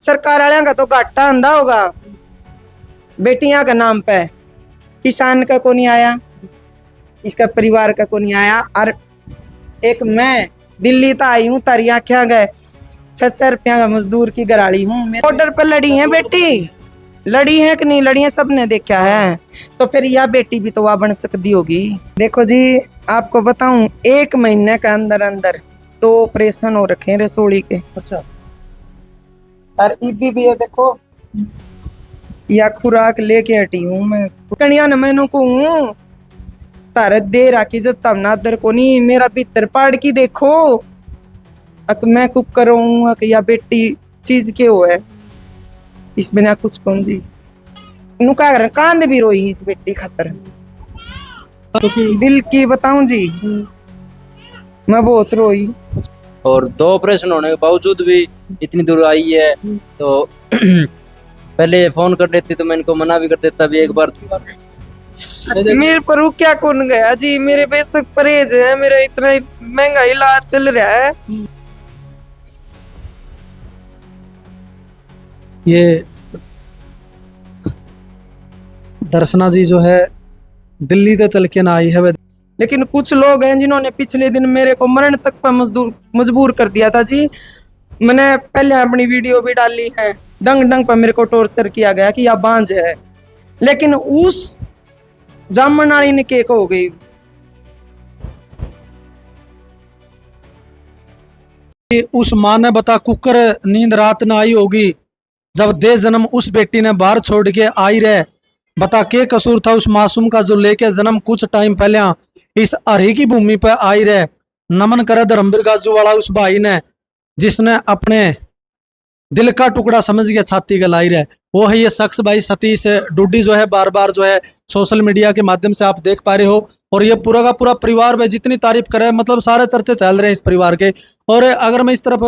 सरकार वाले का तो घाटा आंदा होगा बेटियां का नाम पे, किसान का को नहीं आया, इसका परिवार का को नहीं आया। और एक मैं दिल्ली तो आई हूँ, तारी आख्या गए 600 रुपया का मजदूर की गराड़ी हूँ, बॉर्डर पर लड़ी है बेटी, लड़ी है कि नहीं लड़ी है सबने देखा है, तो फिर यह बेटी भी तो वह बन सकती होगी। देखो जी आपको बताऊं, 1 महीने के अंदर अंदर 2 ऑपरेशन हो रखे हैं रसोड़ी के। अच्छा। और ईबी भी है देखो, या खुराक लेके हटी हूँ मैं, कनिया न मैनू को हूँ तारत दे राखी जब तब नादर को नहीं, मेरा भीतर पाड़ की देखो अक मैं कुकर हूँ अक या बेटी चीज के हो है, इस बिना कुछ कौन जी नुका कर कांद भी रोई इस बेटी खातर। दिल की बताऊं जी, मैं बहुत रोई। और 2 ऑपरेशन होने के बावजूद भी इतनी दूर आई है, तो पहले फोन कर देती तो मैं इनको मना भी कर देता भी एक बार। मेरे पर वो क्या कौन गया जी, मेरे बेशक परहेज है, मेरा इतना महंगा इलाज चल रहा है। ये दर्शना जी जो है दिल्ली से चल के ना आई है, लेकिन कुछ लोग हैं जिन्होंने पिछले दिन मेरे को मरण तक पर मजबूर कर दिया था जी। मैंने पहले अपनी वीडियो भी डाली है, डंग डंग पर मेरे को टॉर्चर किया गया कि यह बांझ है, लेकिन उस जामन वाली ने केक हो गई। उस माँ ने बता कुकर नींद रात न आई होगी जब दे जन्म उस बेटी ने बाहर छोड़ के आई रहे, बता के कसूर था उस मासूम का जो लेके जन्म कुछ टाइम पहले इस हरी की भूमि पर आई रहे। नमन करे धर्मवीर गाजू वाला उस भाई ने जिसने अपने दिल का टुकड़ा समझ के छाती गलाई रहे, वो है ये शख्स भाई सतीश डूडी जो है बार बार जो है सोशल मीडिया के माध्यम से आप देख पा रहे हो। और ये पूरा का पूरा परिवार में जितनी तारीफ करे मतलब सारे चर्चे चल रहे हैं इस परिवार के। और अगर मैं इस तरफ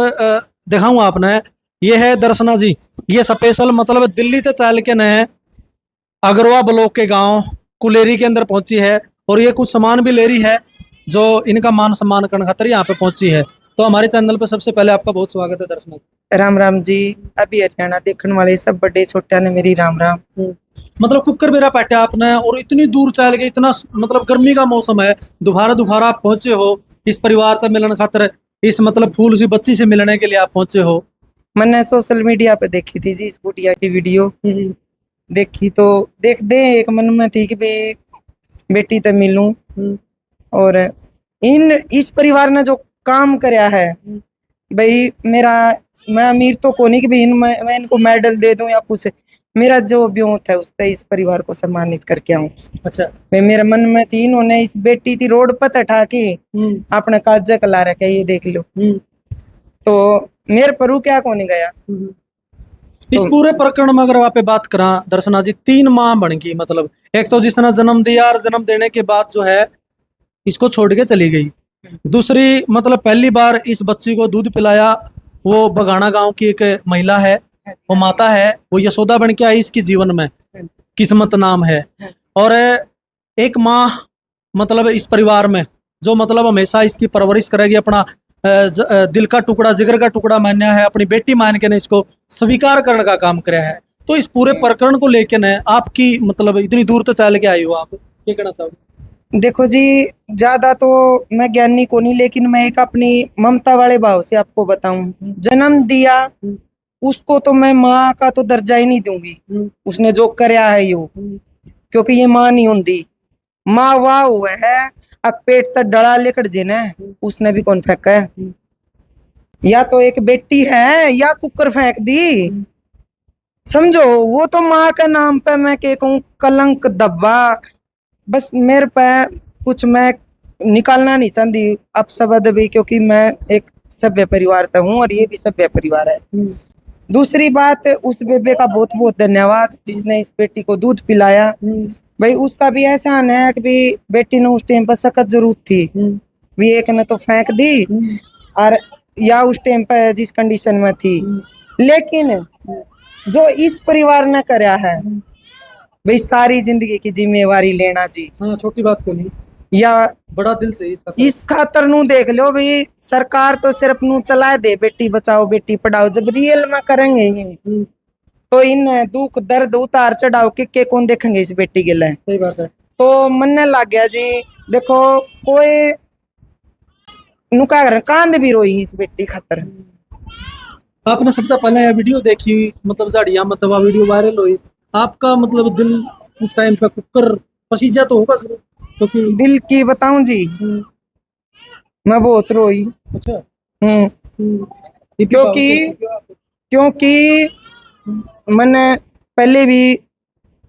दिखाऊं आपने, ये है दर्शना जी, ये स्पेशल मतलब दिल्ली से चल के न अगरवा ब्लॉक के गांव कुलेरी के अंदर पहुंची है, और ये कुछ सामान भी ले रही है जो इनका मान सम्मान करने खातर यहाँ पे पहुंची है। तो हमारे चैनल पे सबसे पहले आपका बहुत स्वागत है दर्शना जी। राम राम जी, अभी हरियाणा देखने वाले सब बड़े छोटे ने मेरी राम राम। मतलब कुकर मेरा पैटे आपने और इतनी दूर चल गए, इतना मतलब गर्मी का मौसम है, दोबारा दोबारा आप पहुंचे हो इस परिवार से मिलने खातर, इस मतलब फूल सी बच्ची से मिलने के लिए आप पहुंचे हो। मैंने सोशल मीडिया पे देखी थी जी इस बुढ़िया की वीडियो, देखी तो देख दे एक मन में थी कि भाई बेटी तो मिलूं, और इस परिवार ने जो काम कराया है भाई, मेरा मैं अमीर तो को नहीं कि भाई मैं इनको मेडल दे दूं या कुछ, मेरा जो ब्योत है उससे इस परिवार को सम्मानित करके आऊं। अच्छा। भाई मेरे मन में थी, इन्होंने इस बेटी थी रोड पर उठा के अपने काजा कला रखे, ये देख लो, तो मेरे पर क्या को नहीं गया। इस पूरे प्रकरण में अगर आप बात करा दर्शना जी, 3 माह बन गई, मतलब एक तो जिसने जन्म दिया और जन्म देने के बाद जो है इसको छोड़ के चली गई, दूसरी मतलब पहली बार इस बच्ची को दूध पिलाया वो बगाना गांव की एक महिला है, वो माता है, वो यशोदा बन के आई इसकी जीवन में, किस्मत नाम है। और एक माँ मतलब इस परिवार में जो मतलब हमेशा इसकी परवरिश करेगी, अपना दिल का टुकड़ा जिगर का टुकड़ा मान्या है, अपनी बेटी मान के ने इसको स्वीकार करने का काम कराया है। तो इस पूरे प्रकरण को लेकर न आपकी मतलब इतनी दूर तो चल के आई हो, आप क्या कहना चाहोगे? देखो जी, ज्यादा तो मैं ज्ञानी को नहीं, लेकिन मैं एक अपनी ममता वाले भाव से आपको बताऊं, जन्म दिया उसको तो मैं माँ का तो दर्जा ही नहीं दूंगी, उसने जो कराया है यो, क्योंकि ये माँ नहीं होती, माँ वाह हुआ है अब पेट तक डड़ा लेकर जेने, उसने भी कौन फेंका है, या तो एक बेटी है या कुकर फेंक दी, समझो। वो तो माँ का नाम पे मैं क्या कहूँ, कलंक दब्बा, बस मेरे पे कुछ मैं निकालना नहीं चाहती अब शब्द भी, क्योंकि मैं एक सभ्य परिवार का हूँ और ये भी सभ्य परिवार है। दूसरी बात, उस बेबे का बहुत बहुत धन्यवाद जिसने इस बेटी को दूध पिलाया, भाई उसका भी एहसान है कि भी बेटी ने उस टाइम पर सख्त जरूरत थी, भी एक ने तो फेंक दी और या उस टाइम पर जिस कंडीशन में थी, लेकिन जो इस परिवार ने कराया है भाई सारी जिंदगी की जिम्मेवारी लेना जी। हाँ, छोटी बात को नहीं। या बड़ा दिल से इसका इस खातर नू देख लो भाई, सरकार तो सिर्फ नू चला दे बेटी बचाओ बेटी पढ़ाओ, जब रियल में करेंगे ये तो इन दुख दर्द उतार चढ़ाव के कौन देखेंगे इस बेटी के लिए। सही बात है। तो मन लग गया जी। देखो कोई नुका कर कांद भी रोई इस बेटी खातर। आपने सबसे पहले यह वीडियो देखी, मतलब झाड़िया मतलब वीडियो वायरल हुई, आपका मतलब दिल उस टाइम पे कुकर पसीजा तो होगा जरूर, क्योंकि दिल की बताऊं जी, मैं बहुत रोई। अच्छा क्योंकि क्योंकि मैंने पहले भी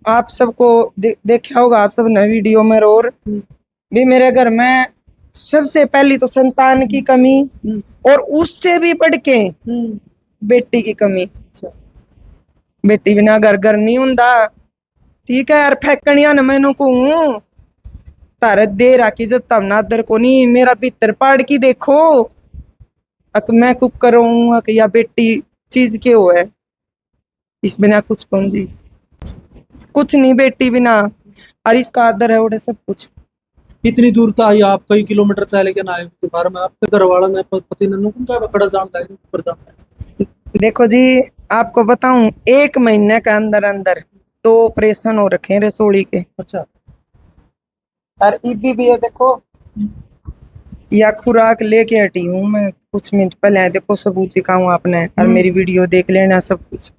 आप सबको देखा होगा, आप सब ने वीडियो में, और भी मेरे घर में सबसे पहली तो संतान की कमी, और उससे भी बढ़ के बेटी की कमी। बेटी बिना घर घर नहीं हुंदा। ठीक है यार, फेंकनिया न मैनू को तारत दे राखी जब तब नादर को नहीं, मेरा भीतर पाड़ की देखो अक मैं कुक करूँ अक या बेटी चीज के हो है, इस बिना कुछ कौन जी, कुछ नहीं बेटी बिना, और इसका आदर है उड़े सब कुछ। इतनी दूर तो आई आप, कई किलोमीटर से लेके ना आए दोबारा में, आपके घर वाला ने पति ने उनका बड़ा जान लगा ऊपर जान। देखो जी आपको बताऊं, 1 महीने के अंदर अंदर 2 ऑपरेशन हो रखे हैं रसोड़ी के। अच्छा। और इबी भी है देखो, या खुराक लेके हटी हूँ मैं कुछ मिनट पहले, देखो सबूत दिखाऊं आपने, और मेरी वीडियो देख लेना सब कुछ।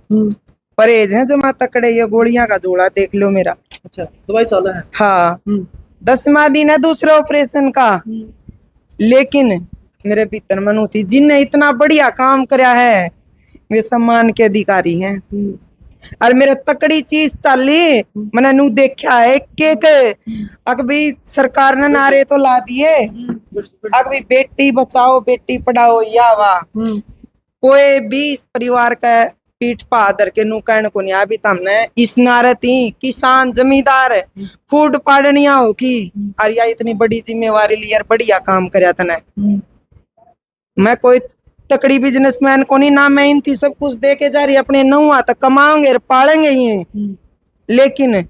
परहेज है जमा तकड़े, ये गोलियां का जोड़ा देख लो मेरा। अच्छा, दवाई चालू है। हाँ 10वां दिन है दूसरा ऑपरेशन का। लेकिन मेरे भीतर मन होती, जिनने इतना बढ़िया काम कराया है वे सम्मान के अधिकारी हैं। और मेरे तकड़ी चीज चाली मैंने नू देखा है केक, अभी सरकार ने नारे तो ला दिए, अभी बेटी बचाओ बेटी पढ़ाओ, या वाह कोई भी इस परिवार का पीठ पादर के नू कहने को नहीं। अभी तमने इस नारे थी किसान जमींदार फूड पाड़निया हो की, और या इतनी बड़ी जिम्मेवारी ली यार, बढ़िया काम करया तने। मैं कोई तकड़ी बिजनेसमैन को नहीं ना, मैं इन थी सब कुछ दे के जा रही, अपने नौआ तक कमाओगे पालेंगे ये, लेकिन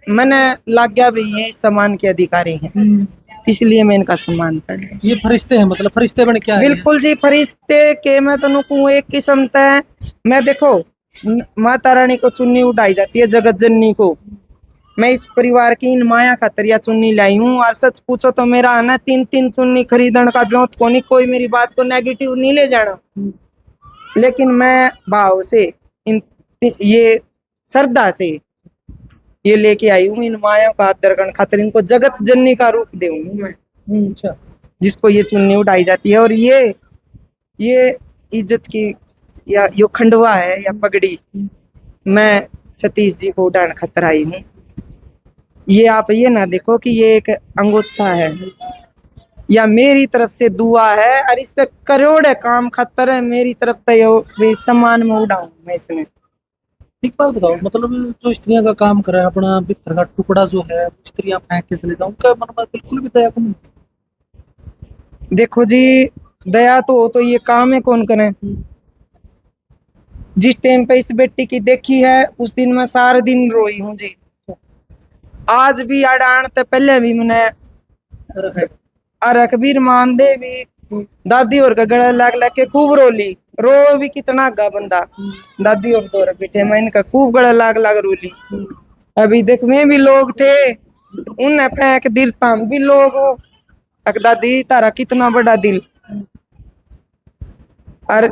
मैंने लग गया भाई ये सम्मान के अधिकारी हैं, इसलिए मैं इनका सम्मान कर रही। ये फरिश्ते हैं, मतलब फरिश्ते बन क्या है? बिल्कुल जी फरिश्ते के, मैं तो कहूँ एक किस्म है। मैं देखो माता रानी को चुन्नी उठाई जाती है जगत जननी को, मैं इस परिवार की इन माया खातर चुन्नी लाई हूँ। और सच पूछो तो मेरा आना 3 चुन्नी खरीदने का ब्योत को नहीं, कोई मेरी बात को नेगेटिव नहीं ले जाना, लेकिन मैं भाव से इन ये श्रद्धा से ये लेके आई हूँ, इन माया का आदर करने खातिर इनको जगत जननी का रूप दूंगी मैं। अच्छा, जिसको ये चुन्नी उठाई जाती है, और ये इज्जत की या यो खंडवा है या पगड़ी, मैं सतीश जी को उठाने खातिर आई हूँ। ये आप ये ना देखो कि ये एक अंगोछा है या मेरी तरफ से दुआ है, और इससे करोड़ काम खतर है मेरी तरफ तो सम्मान में उड़ाऊं मैं इसमें। एक बात बताओ, मतलब जो स्त्रियां का काम करे, अपना बिस्तर का टुकड़ा जो है स्त्रियां फेंक के चले जाओ, उनका मन में बिल्कुल भी दया नहीं। देखो जी दया तो हो तो ये काम है कौन करे। जिस टाइम पे इस बेटी की देखी है उस दिन मैं सारे दिन रोई हूँ जी। आज भी अड़ान तो पहले भी मैंने रघबीर मान दे भी दादी और का गला लाग लाग के खूब रोली, रो भी कितना गा बंदा, दादी और दो बेटे मैं इनका खूब गला लाग लाग रोली। अभी देख में भी लोग थे उन्हें फेंक दिरता भी लोग हो, अक दादी तारा कितना बड़ा दिल। और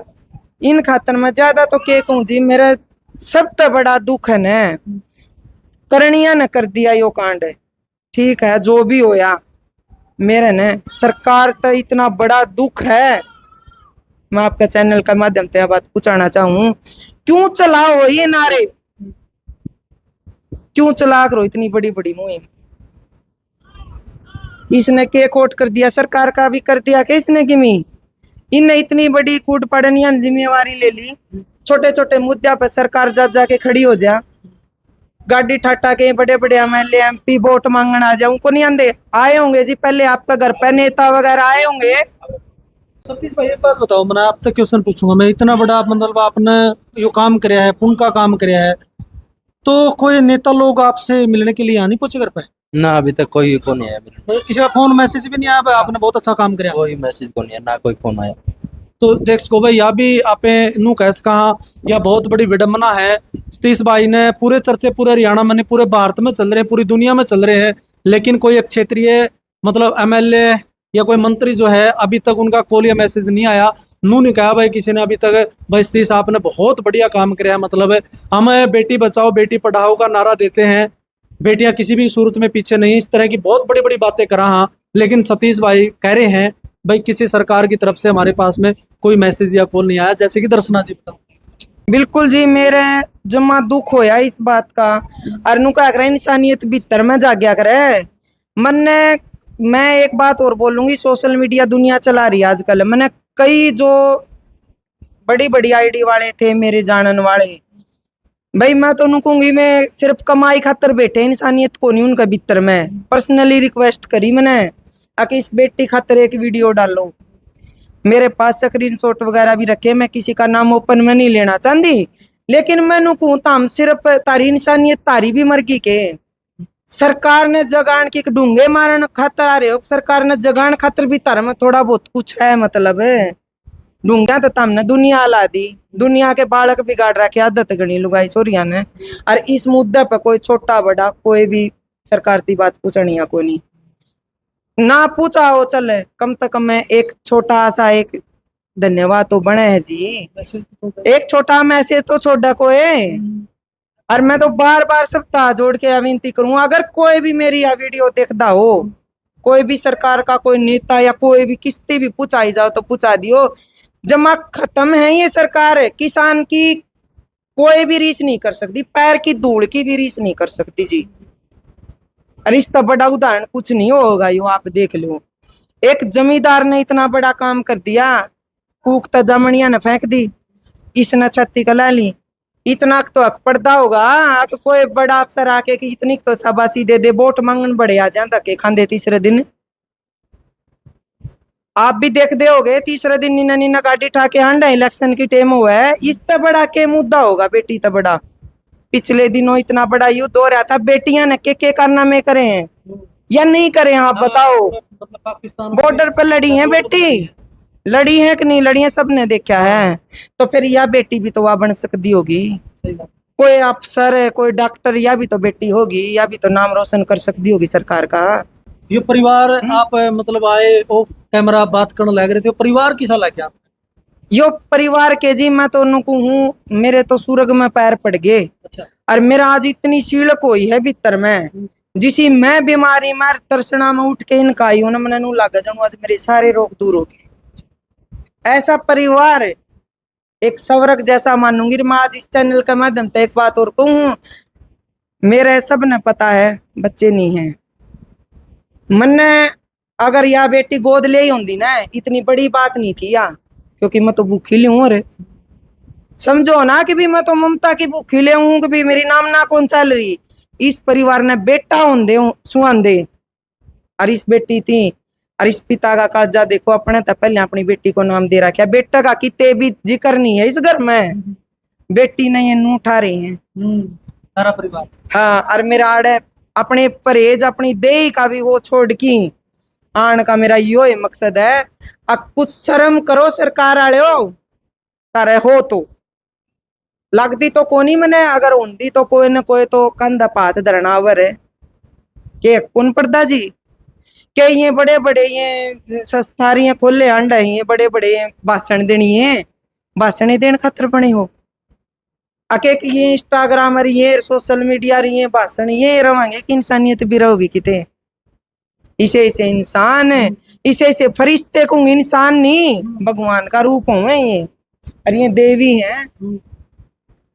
इन खातर मैं ज्यादा तो के कहूँ जी, मेरा सबसे बड़ा दुख है न करणिया ने कर दिया यो कांड। ठीक है जो भी होया, मेरे ने सरकार तो इतना बड़ा दुख है। मैं आपके चैनल के माध्यम से बात पूछाना चाहूँ, क्यों चलाओ ये नारे, क्यों चला करो इतनी बड़ी बड़ी मुहिम। इसने के कोट कर दिया, सरकार का भी कर दिया कि इसने किमी, इनने इतनी बड़ी कूट पड़निया जिम्मेवारी ले ली। छोटे छोटे मुद्दे पे सरकार जा के खड़ी हो जा, गाड़ी ठाटा के बड़े बड़े एमएलए एमपी वोट मांगने आ जाऊं को नहीं आंदे, आए होंगे जी पहले आपका घर पे नेता वगैरह आए होंगे। सतीश भाई एक बात बताओ, मैं आपसे क्वेश्चन पूछूंगा, मैं इतना बड़ा मतलब आपने यो काम कराया है, पुण्य का काम कराया है, तो कोई नेता लोग आपसे मिलने के लिए आ नहीं पहुंचे घर पे? ना अभी तक कोई को नहीं आया मेरे, तो किसी का फोन मैसेज भी नहीं आया भाई, आपने बहुत अच्छा काम कराया। कोई मैसेज को नहीं आया, ना कोई फोन आया। तो देख सको भाई, या भी आपे नू कैस कहा, या बहुत बड़ी विडंबना है। सतीश भाई ने पूरे चर्चे पूरे हरियाणा में नहीं, पूरे भारत में चल रहे हैं, पूरी दुनिया में चल रहे हैं, लेकिन कोई एक क्षेत्रीय मतलब एमएलए या कोई मंत्री जो है अभी तक उनका कॉल या मैसेज नहीं आया। नू नहीं कहा भाई किसी ने अभी तक, भाई सतीश आपने बहुत बढ़िया काम कराया, मतलब हम बेटी बचाओ बेटी पढ़ाओ का नारा देते हैं, बेटियां किसी भी सूरत में पीछे नहीं, इस तरह की बहुत बड़ी बड़ी बातें करा। हाँ, लेकिन सतीश भाई कह रहे हैं भाई किसी सरकार की तरफ से हमारे पास में कोई मैसेज या कॉल नहीं आया, जैसे कि दर्शना जी बताओ। बिल्कुल जी, मेरे जमा दुख होया इस बात का। अरनू का अगर इंसानियत भीतर में जाग्या करे मन ने। मैं एक बात और बोलूंगी, सोशल मीडिया दुनिया चला रही है आजकल। मैंने कई जो बड़ी बड़ी आईडी वाले थे मेरे जानन वाले, भाई मैं तो कहूंगी मैं सिर्फ कमाई खातर बैठे, इंसानियत को नहीं उनका भीतर में। पर्सनली रिक्वेस्ट करी मैंने आके इस बेटी खातर एक वीडियो डालो। मेरे पास स्क्रीनशॉट वगैरह भी रखे, मैं किसी का नाम ओपन में नहीं लेना चाहती, लेकिन मैंने कहूँ हम सिर्फ तारी इंसानियत तारी भी मरगी के। सरकार ने जगान की डूंगे मारन खातर आ रहे हो, सरकार ने जगान खातर भी तार में थोड़ा बहुत कुछ है, मतलब डूंगा तो तमने दुनिया ला दी, दुनिया के बालक बिगाड़ रखे आदत गणी लुगाई छोरिया ने। और इस मुद्दे पे कोई छोटा बड़ा कोई भी सरकार की बात पूछनी है कोई नहीं ना पूछा हो चले, कम से कम मैं एक छोटा सा एक धन्यवाद तो बने है जी, एक छोटा मैसेज तो छोड़ा कोई। और मैं तो बार बार सबका जोड़ के विनती करूं, अगर कोई भी मेरी यह वीडियो देखता हो, कोई भी सरकार का कोई नेता या कोई भी किस्ती भी पूछाई जाओ तो पूछा दियो, जमा खत्म है ये सरकार। किसान की कोई भी रीस नहीं कर सकती, पैर की धूल की भी रीस नहीं कर सकती जी। और इसका बड़ा उदाहरण कुछ नहीं होगा, यो आप देख लो। एक जमींदार ने इतना बड़ा काम कर दिया, कूकता जमनिया ने फेंक दी, इसने छत्ती का ला ली। इतना तो हक पड़ता होगा कि कोई बड़ा अफसर आके कि इतनी तो शाबाशी दे दे, वोट मांगन बड़े आ जाता के खांदे तीसरे दिन। आप भी देखते होगे तीसरे दिन नीना नीना गाड़ी ठा के हांडा इलेक्शन की टेम हुआ है, इससे बड़ा के मुद्दा होगा बेटी तो बड़ा। पिछले दिनों इतना बड़ा युद्ध हो रहा था, बेटियां ने के कारनामे करे हैं या नहीं करे, आप बताओ। मतलब पाकिस्तान बॉर्डर पर लड़ी हैं बेटी, लड़ी है कि नहीं लड़ी है सबने देखा है। तो फिर यह बेटी भी तो वह बन सकती होगी, कोई अफसर है कोई डॉक्टर, या भी तो बेटी होगी, या भी तो नाम रोशन कर सकती होगी सरकार का। ये परिवार आप मतलब आए ओ कैमरा बात करने लग रहे थे, परिवार किसा लग आप? यो परिवार के जी मैं तो उनको हूँ, मेरे तो सूरग में पैर पड़ गए। अच्छा। और मेरा आज इतनी सीड़क हुई है भीतर में, जिसी मैं बीमारी मार तरसना में उठ के इनका आई हूं ना, मैंने नू लागा जानू आज मेरे सारे रोग दूर हो गए। ऐसा परिवार एक स्वर्ग जैसा मानूंगी। मैं आज इस चैनल के माध्यम से एक बात और कहूँ, मेरे सब ने पता है बच्चे नहीं है, मैंने अगर यह बेटी गोद ले ही होंगी ना, इतनी बड़ी बात नहीं थी या, क्योंकि मैं तो भूखी ले हूँ। अरे समझो ना कि भी मैं तो ममता की भूखी ले हूँ कि भी मेरी नाम ना कौन चल रही। इस परिवार ने बेटा होंदे सुहांदे और इस बेटी थी, और इस पिता का कर्जा देखो, अपने तो पहले अपनी बेटी को नाम दे रखा। बेटा का कितने भी जिक्र नहीं है इस घर में, बेटी ने ये नू उठा रही है सारा परिवार। हाँ, और मेरा आड़े अपने परहेज अपनी देही का भी वो छोड़ की आन का मेरा यो ही मकसद है। अब कुछ शर्म करो सरकार आले हो, तारे हो तो लगती तो कोनी मने, अगर होंदी तो कोई न कोई तो कंधा पात धरनावर है के कौन पड़ता जी के ये बड़े बड़े ये संस्थारियां खोले अंडा ये बड़े बड़े भाषण देनी है, भाषण देने खातर बने हो। आके कि ये इंस्टाग्राम और ये सोशल मीडिया और ये भाषण ये रवांगे कि इंसानियत भी रहोगी किते। इसे इसे इंसान है, इसे इसे फरिश्ते को इंसान नहीं भगवान का रूप हुए ये, और ये देवी हैं,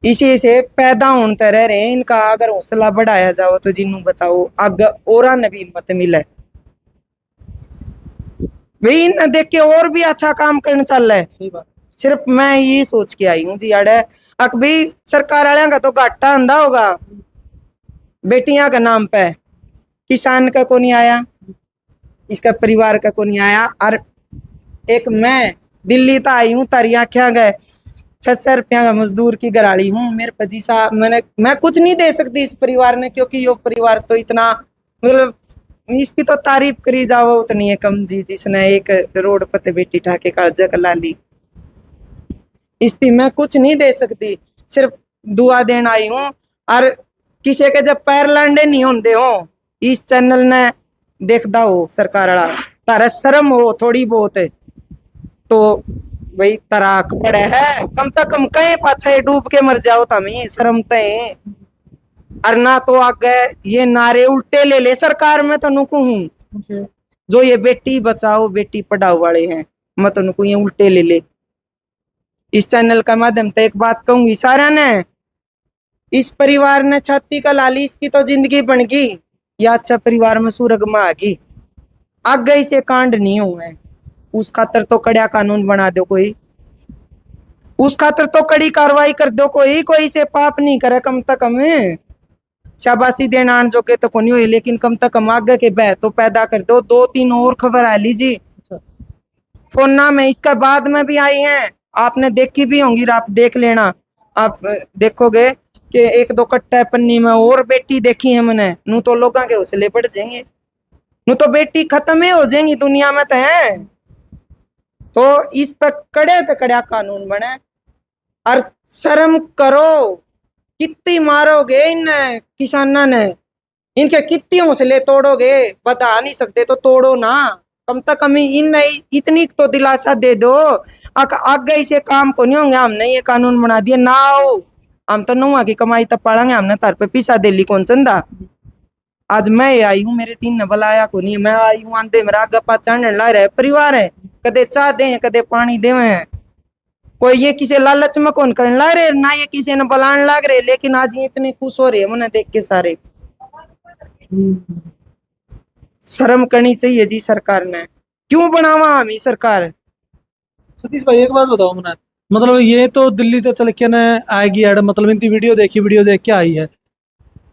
इसी से पैदा होते रह रहे हैं। इनका अगर हौसला बढ़ाया जाओ तो जिन्हों बताओ अग और नबी हिम्मत मिले भाई, इन देख के और भी अच्छा काम करने चल रहा है। सही बात। सिर्फ मैं ये सोच के आई हूँ जी अड़े अक भी सरकार वाले का तो घाटा अंधा होगा बेटियां का नाम पे, किसान का को नहीं आया, इसका परिवार का को नहीं आया। और एक मैं दिल्ली तो आई हूँ, तारी आख्या गए 600 रुपया का मजदूर की गराड़ी हूँ, मेरे पति साहब मैं कुछ नहीं दे सकती इस परिवार ने, क्योंकि यो परिवार तो इतना मतलब इसकी तो तारीफ करी जाओ उतनी है कम जी, जिसने एक रोड पते बेटी ठाके कालजा कला ली। इसकी मैं कुछ नहीं दे सकती, सिर्फ दुआ देने आई हूँ। और किसी के जब पैर लांडे नहीं होंगे हो, इस चैनल ने देखदा हो सरकार वाला, तारा शर्म हो थोड़ी बहुत है तो भाई तराक पड़े है, कम से कम कहीं पाछे डूब के मर जाओ तम ही शर्म तय। और ना तो आगे ये नारे उल्टे ले ले सरकार में तो नुकू हूँ, जो ये बेटी बचाओ बेटी पढ़ाओ वाले हैं, मैं तो नुकू ये उल्टे ले ले। इस चैनल का माध्यम से एक बात कहूंगी सारा ने, इस परिवार ने छाती का लाली, इसकी तो जिंदगी बन गई, या अच्छा परिवार में सूरग में आ गई। आगे इसे कांड नहीं हुए, उस खातर तो कड़ा कानून बना दो कोई, उस खातर तो कड़ी कार्रवाई कर दो कोई, कोई से पाप नहीं करे कम तक कम। शाबाशी देना आन जोगे तो कोनी हुई, लेकिन कम तक कम आगे के बह तो पैदा कर दो। 2-3 और खबर आ लीजिए फोना में, इसका बाद में भी आई है, आपने देखी भी होंगी, आप देख लेना। आप देखोगे कि 1-2 कट्टा पन्नी में और बेटी देखी है मैंने, नू तो लोगों के हौसले बढ़ जाएंगे, नू तो बेटी खत्म ही हो जाएंगी दुनिया में तो है। तो इस पर कड़े तो कड़ा कानून बने, और शर्म करो। कितनी मारोगे इन किसाना ने, इनके कितनी हौसले तोड़ोगे, बता नहीं सकते तो तोड़ो ना, कम से कम इन इतनी तो दिलासा दे दो। आगे इसे काम को नहीं होंगे, हमने ये कानून बना दिया ना हो, हम तो नौवा की कमाई तब पालेंगे, हमने तार पे पीसा दिल्ली कौन चंदा। आज मैं आई हूँ, मेरे 3 ने बुलाया को नहीं, मैं आई हूँ आंधे मेरा गप्पा चढ़ने ला रहे परिवार है, कदे चाह दे कदे पानी दे, कोई ये किसी लालच में कौन करने ला रहे ना, ये किसी ने बुलाने लग रहे, लेकिन आज ये इतने खुश हो रहे हैं मैंने देख के सारे। शर्म करनी चाहिए जी सरकार ने, क्यों बनावा हम ही सरकार। सतीश भाई एक बात बताओ मैंने, मतलब ये तो दिल्ली से चल के न आएगी एड, मतलब इनकी वीडियो देख के आई है।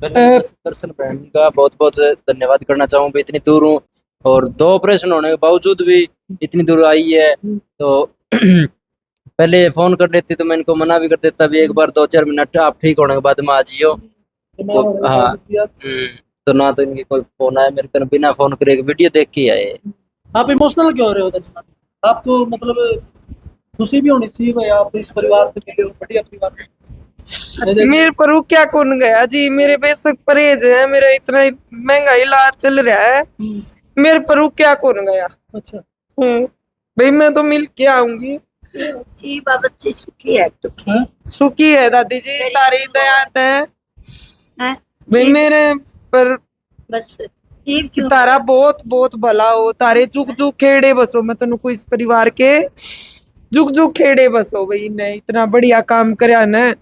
दर्शन बहन का बहुत बहुत धन्यवाद करना चाहूँ, इतनी दूर हूँ और 2 ऑपरेशन होने के बावजूद भी इतनी दूर आई है। तो पहले फोन कर लेती तो मैं इनको मना भी कर देता, भी एक बार 2-4 मिनट आप ठीक होने के बाद में आ जियो। तो हाँ तो ना तो इनकी कोई फोन आया मेरे को, बिना फोन करे वीडियो देख के आए। आप इमोशनल क्यों हो रहे हो दर्शना? आपको मतलब खुशी भी होनी चाहिए भाई, आप इस परिवार से मिले हो, बढ़िया परिवार। मेरे पर क्या कौन गया जी, मेरे बेशक परहेज है, मेरा इतना महंगा इलाज चल रहा है, मेरे पर क्या कौन गया। अच्छा भाई मैं तो मिल के आऊंगी, ये बाबत सुखी है तो सुखी है दादी जी, तारी दयात है हैं? भाई मेरे पर, बस ये क्यों तारा बहुत बहुत भला हो, तारे जुग जुग खेड़े बसो, मैं तेन को इस परिवार के जुग जुग खेड़े बसो भाई, ने इतना बढ़िया काम करया न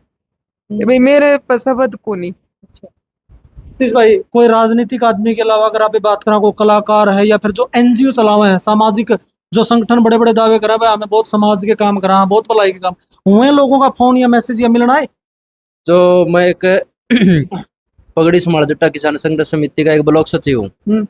भाई, मेरे पर शब्द को नहीं। सतीश भाई कोई राजनीतिक आदमी के अलावा अगर आप बात करा, कोई कलाकार है या फिर जो एनजीओ चलावे हैं, सामाजिक जो संगठन बड़े बड़े दावे करा भाई हमें बहुत समाज के काम करा, बहुत भलाई के काम, हुए लोगों का फोन या मैसेज या मिलना है? जो मैं एक पगड़ी समाल जट्टा किसान संघर्ष समिति का एक ब्लॉक सचिव हूँ।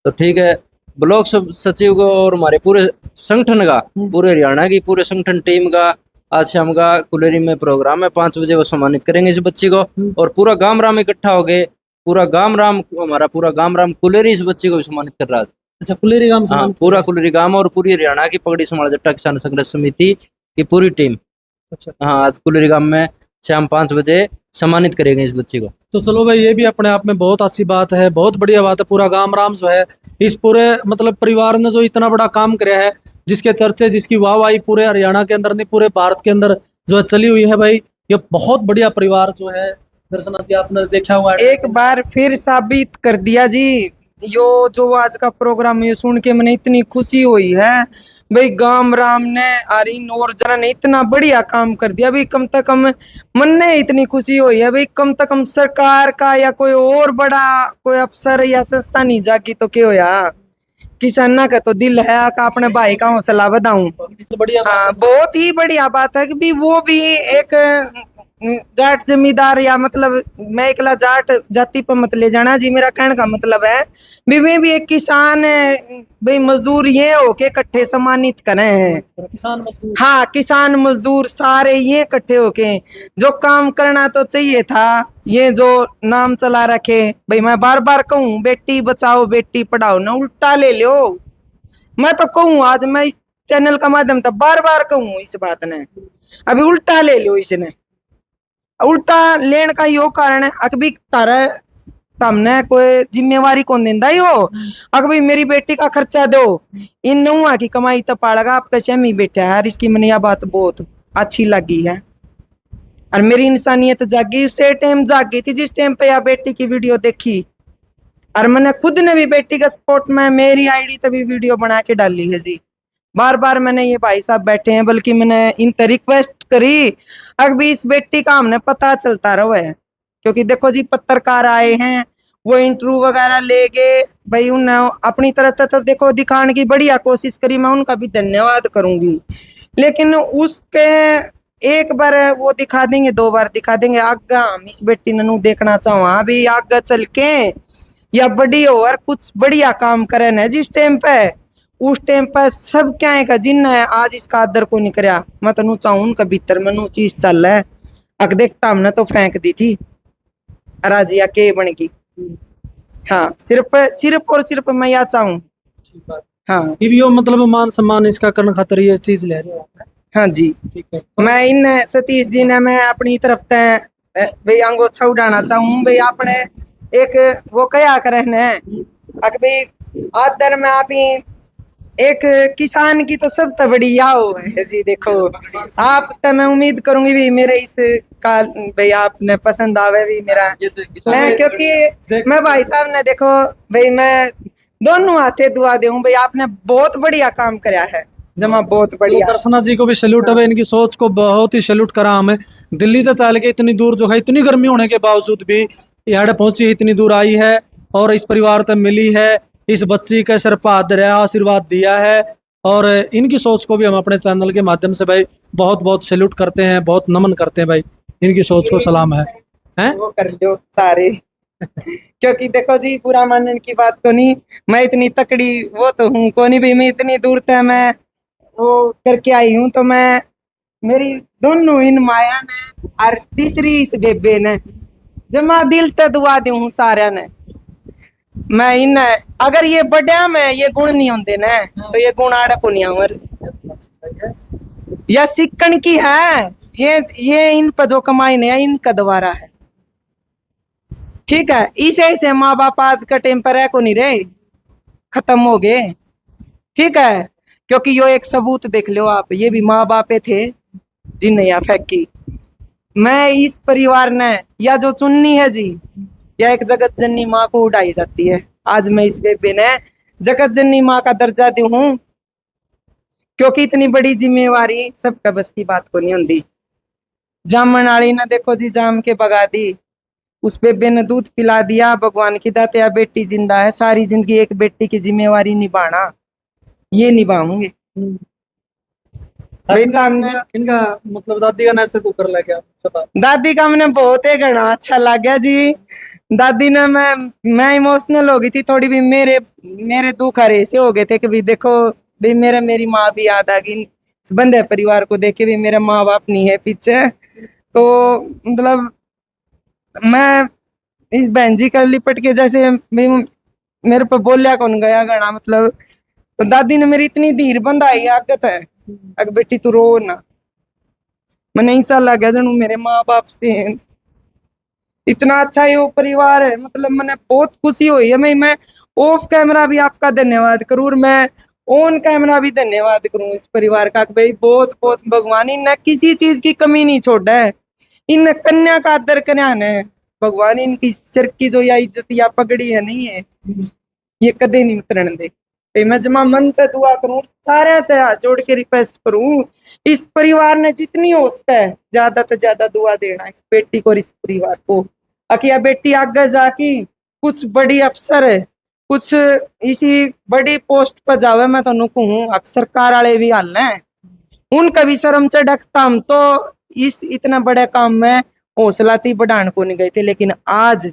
तो ठीक है, ब्लॉक सचिव को और हमारे पूरे संगठन का, पूरे हरियाणा की पूरे संगठन टीम का आज शाम का कुलेरी में प्रोग्राम है, 5 बजे वो सम्मानित करेंगे इस बच्ची को। और पूरा गांव राम इकट्ठा हो गए, पूरा गांव राम, हमारा पूरा गांव राम कुलेरी इस बच्ची को भी सम्मानित कर रहा है। अच्छा कुलेरी गांव से? हाँ पूरा कुलेरी गांव और पूरी हरियाणा की पगड़ी समाल जट्टा किसान संघर्ष समिति की पूरी टीम। अच्छा हाँ आज कुलेरी गांव में शाम 5 बजे सम्मानित करेंगे इस बच्ची को। तो चलो भाई ये भी अपने आप में बहुत अच्छी बात है, बहुत बढ़िया बात है। पूरा गांव राम जो है इस पूरे मतलब परिवार ने जो इतना बड़ा काम किया है, जिसके चर्चे जिसकी वाहवाही पूरे हरियाणा के अंदर नहीं पूरे भारत के अंदर जो है चली हुई है भाई, ये बहुत बढ़िया परिवार जो है दर्शना जी आपने देखा हुआ है। एक बार फिर साबित कर दिया जी, यो जो आज का प्रोग्राम ये सुन के मैंने इतनी खुशी हुई है भाई, गांव राम ने आरीन और जना ने इतना बढ़िया काम कर दिया भाई, कम से कम मन ने इतनी खुशी हुई है भाई, कम से कम सरकार का या कोई और बड़ा कोई अफसर या संस्था नहीं जागी तो क्या होया, किसाना का तो दिल है का अपने भाई का हौसला बढ़ाऊं। बढ़िया हाँ बहुत ही बढ़िया बात है कि भी वो भी एक जाट जमींदार या मतलब मैं एकला जाट जाति पर मत ले जाना जी। मेरा कहने का मतलब है भी एक किसान भाई मजदूर ये होके इकट्ठे सम्मानित करे हैं। किसान मजदूर। हाँ, किसान मजदूर सारे ये इकट्ठे होके जो काम करना तो चाहिए था, ये जो नाम चला रखे भाई। मैं बार बार कहूँ बेटी बचाओ बेटी पढ़ाओ ना उल्टा ले लो। मैं तो कहूँ आज मैं इस चैनल का माध्यम था बार बार कहूँ इस बात ने, अभी उल्टा ले लो इसने। उल्टा लेने का यो कारण है अकभी तारा तमने कोई जिम्मेवारी कौन देंदा ही हो। अकभी मेरी बेटी का खर्चा दो, इन नौआ की कमाई तो पाड़ेगा आप कैसे ही बैठा है यार। इसकी मैंने यह बात बहुत अच्छी लगी है और मेरी इंसानियत जागी उसे टाइम जागी थी जिस टाइम पे यह बेटी की वीडियो देखी। और मैंने खुद ने भी बेटी का सपोर्ट में मेरी आईडी तभी वीडियो बना के डाली है जी। बार बार मैंने ये भाई साहब बैठे हैं बल्कि मैंने इनसे रिक्वेस्ट करी अब भी इस बेटी का हमने पता चलता रहो है। क्योंकि देखो जी पत्रकार आए हैं वो इंटरव्यू वगैरह ले गए भाई, उन्हें अपनी तरफ तो देखो दिखाने की बढ़िया कोशिश करी, मैं उनका भी धन्यवाद करूंगी। लेकिन उसके एक बार वो दिखा देंगे, दो बार दिखा देंगे, आगे हम इस बेटी ननू देखना चाहो अभी आगे चल के या बड़ी हो और कुछ बढ़िया काम करे न जिस टाइम पे उस टाइम पर सब क्या है का जिन है आज इसका आदर को नहीं करया। मैं तनु चाहूं उनका भीतर में नू चीज चल रहा है अक देखता हमने तो फेंक दी थी राजिया के बन गई। हाँ, सिर्फ और सिर्फ मैं यह चाहूं। हाँ ये भी हो मतलब मान सम्मान इसका करने खातर ये चीज ले रहे हो आप। हाँ जी, ठीक है। मैं इन सतीश जी ने मैं अपनी तरफ से भाई अंगोछा उड़ाना चाहूं भाई। आपने एक वो कया करे न अक भाई आदर में आप ही एक किसान की तो सब तो बड़ी याओ है जी। देखो आप तो मैं उम्मीद करूंगी भी मेरे इस का भाई आपने पसंद आवे भी मेरा मैं, क्योंकि मैं भाई साहब ने देखो भाई मैं दोनों हाथे दुआ दूं भाई आपने बहुत बढ़िया काम कराया है जमा, बहुत बढ़िया। दर्शना जी को भी सैल्यूट है, इनकी सोच को बहुत ही सैल्यूट करा हमें। दिल्ली से चल के इतनी दूर जो है इतनी गर्मी होने के बावजूद भी यहाँ पहुंची, इतनी दूर आई है और इस परिवार तक मिली है, इस बच्ची के सिर पर हाथ रहा आशीर्वाद दिया है। और इनकी सोच को भी हम अपने चैनल के माध्यम से भाई बहुत बहुत सैल्यूट करते हैं, बहुत नमन करते हैं भाई। इनकी सोच को सलाम है हैं? वो कर लो सारे क्योंकि देखो जी पूरा मानने की बात को नहीं, मैं इतनी तकड़ी वो तो हूँ को नहीं भी, मैं इतनी दूर तक मैं वो करके आई हूँ। तो मैं मेरी दोनों इन माया ने और तीसरी इस बेबे ने जमा दिल तक दुआ दूं सारे ने। मैं इन अगर ये बड़ा में ये गुण नहीं होते ना तो ये गुण आड़ा को नहीं आवर या सिक्कन की है ये इन पर जो कमाई नहीं इनका दोबारा है। ठीक है, इसे माँ बाप आज का टाइम पर है को नहीं रहे, खत्म हो गए। ठीक है, क्योंकि यो एक सबूत देख लो आप, ये भी माँ बापे थे जिन्हें या फेंकी। मैं इस परिवार ने या जो चुन्नी है जी या एक जगत जननी माँ को उड़ाई जाती है, आज मैं इस बेबे ने जगत जननी माँ का दर्जा दी हूँ। क्योंकि इतनी बड़ी जिम्मेवारी सबका बस की बात को नहीं होती। जामन आड़ी ने देखो जी जाम के भगा दी, उस बेबे ने दूध पिला दिया, भगवान की दाते बेटी जिंदा है, सारी जिंदगी एक बेटी की जिम्मेवारी निभाना ये निभाऊंगे। इनका मतलब दादी का ऐसे कुकर लेके आप दादी का मैंने बहुत ही घना अच्छा लग गया जी। दादी ने मैं इमोशनल हो गई थी थोड़ी भी, मेरे दुख हरे से हो गए थे कि भी देखो भी मेरी माँ भी याद आ गई, बंदे परिवार को देखे भी मेरा माँ बाप नहीं है पीछे। तो मतलब मैं इस बहन जी का लिपट के जैसे मेरे पे बोलिया कौन गया घना मतलब। तो दादी ने मेरी इतनी धीर बंधाई आगत है अगर बेटी तू रो ना, मैंने ऐसा लगा जनू मेरे माँ बाप से इतना अच्छा ये परिवार है। मतलब मैंने बहुत खुशी हुई है। मैं ऑफ कैमरा भी आपका धन्यवाद करूँ और मैं ऑन कैमरा भी धन्यवाद करूँ इस परिवार का भाई बहुत बहुत भगवान इन किसी चीज की कमी नहीं छोड़ा है, इन कन्या का आदर करना है भगवान, इनकी सिर की जो या इज्जत या पगड़ी है नहीं है ये कदे नहीं उतरन दे। मैं जमा मन से दुआ करूं सारे ते हाथ जोड़ के रिक्वेस्ट करूं इस परिवार ने जितनी हो सके ज्यादा से ज्यादा दुआ देना इस बेटी को और इस परिवार को, अकिया बेटी आगे जाके कुछ बड़ी अफसर है कुछ इसी बड़ी पोस्ट पर जावे। मैं तो कहूँ सरकार वाले भी हाल है उनका भी शर्म चढ़कता, हम तो इस इतना बड़े काम में हौसला थी बढ़ान को नहीं गए थे, लेकिन आज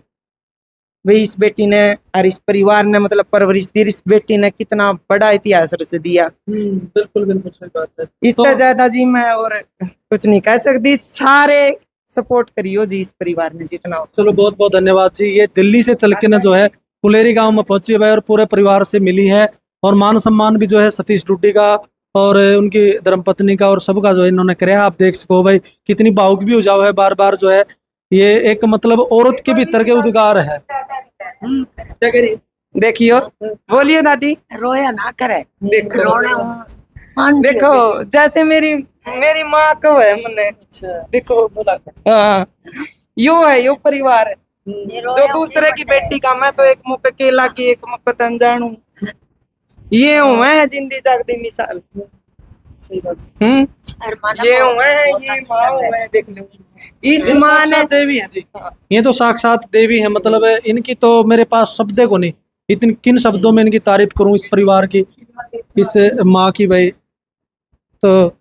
भाई इस बेटी ने और इस परिवार ने मतलब परवरिश दी, इस बेटी ने कितना बड़ा इतिहास रच दिया। बिल्कुल बिल्कुल सही बात है। इससे ज्यादा जी मैं और कुछ नहीं कह सकती। सारे सपोर्ट करियो जी इस परिवार ने जितना हो सके। चलो बहुत बहुत धन्यवाद जी। ये दिल्ली से चल के ना जो है फुलेरी गांव में पहुंची है और पूरे परिवार से मिली है, और मान सम्मान भी जो है सतीश डुड्डी का और उनकी धर्मपत्नी का और सबका जो है इन्होंने कराया। आप देख सको भाई कितनी भावुक भी हो जाओ है बार बार जो है। ये एक मतलब औरत के भीतर के उद्गार है। क्या करिए देखियो, बोलिए दादी। रोया ना करे, देखो रोना मान देखो जैसे मेरी मेरी माँ को है मने। देखो हाँ, यो है यो परिवार है जो दूसरे की बेटी का। मैं तो एक मुख पे केला की एक मुख पे अनजान हूँ। ये हूँ मैं जिंदी जागती मिसाल। ये हूँ मैं, ये माँ हूँ मैं। देख लो इस माँ ने देवी है जी, ये तो साक्षात देवी है। मतलब इनकी तो मेरे पास शब्द को नहीं, इतनी किन शब्दों में इनकी तारीफ करूं इस परिवार की, इस माँ की भाई। तो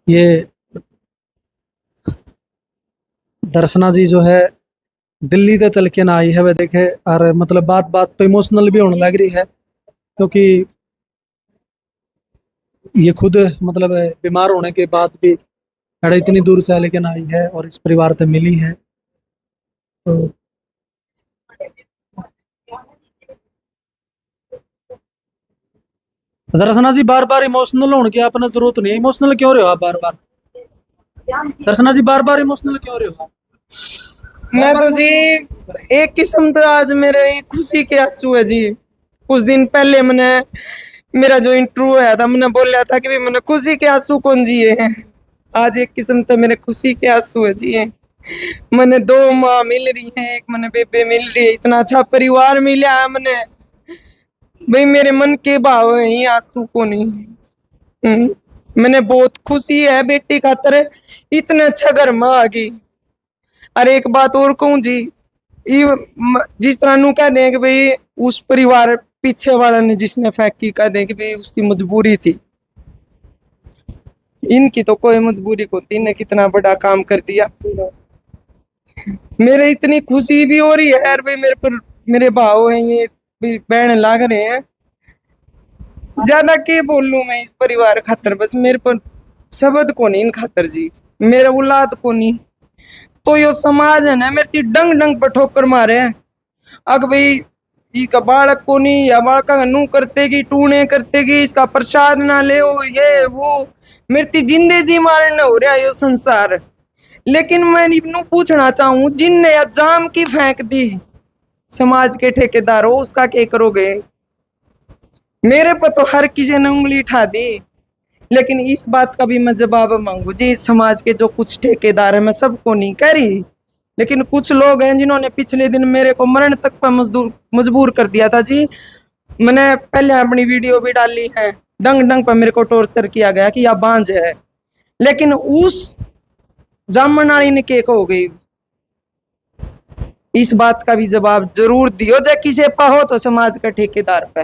ये दर्शना जी जो है दिल्ली से चल के ना आई है वह देखे, और मतलब बात बात पे इमोशनल भी होने लग रही है, क्योंकि ये खुद मतलब बीमार होने के बाद भी अरे इतनी दूर से लेकिन आई है और इस परिवार से मिली है। तो दर्शना जी बार बार इमोशनल होने की आपने जरूरत नहीं है। इमोशनल क्यों रहे हो आप बार बार? दर्शना जी बार बार इमोशनल क्यों रहे हो आप? मैं तो जी एक किस्म तो आज मेरे खुशी के आंसू है जी। कुछ दिन पहले मैंने मेरा जो इंटरव्यू आया था मैंने बोला था कि भी मैंने खुशी के आंसू कौन जिए हैं। आज एक किस्म तो मेरे खुशी के आंसू है जी। मैंने 2 माँ मिल रही है, एक मैंने बेबे मिल रही है, इतना अच्छा परिवार मिला है मैंने। भाई मेरे मन के भाव है, ये आंसू को नहीं। मैंने बहुत खुशी है बेटी खातर इतने अच्छा घर में आ गई। अरे एक बात और कहूँ जी, जिस तरह नू कह दें कि भाई उस परिवार पीछे वाला ने जिसने फेंकी कह दें कि भाई उसकी मजबूरी थी, इनकी तो कोई मजबूरी को थी। इन्हें कितना बड़ा काम कर दिया। मेरे इतनी खुशी भी हो रही है यार भाई मेरे पर मेरे भाव हैं ये भी बहन लाग रहे हैं। ज्यादा के बोल लूं मैं इस परिवार खातर, बस मेरे पर शब्द को नहीं इन खातर जी। मेरे औलाद को नहीं तो यो समाज है ना मेरे डंग डंग पर ठोकर मारे। अग भाई इसका बालक को नहीं या बालक का नू करते की टूने करते की इसका प्रसाद ना ले ये वो मेरी जिंदे जी मारने हो रहा यो संसार। लेकिन मैं इनू पूछना चाहूँ जिनने जाम की फेंक दी समाज के ठेकेदारों उसका क्या करोगे? मेरे पर तो हर किसी ने उंगली उठा दी, लेकिन इस बात का भी मैं जवाब मांगू जी। समाज के जो कुछ ठेकेदार है, मैं सबको नहीं कह रही, लेकिन कुछ लोग हैं जिन्होंने पिछले दिन मेरे को मरण तक पर मजबूर कर दिया था जी। मैंने पहले अपनी वीडियो भी डाली है, डंग डंग पर मेरे को टॉर्चर किया गया कि यह बांझ है, लेकिन उस जामन वाली ने केक हो गई। इस बात का भी जवाब जरूर दियो जे किसे पाहो तो समाज का ठेकेदार पे।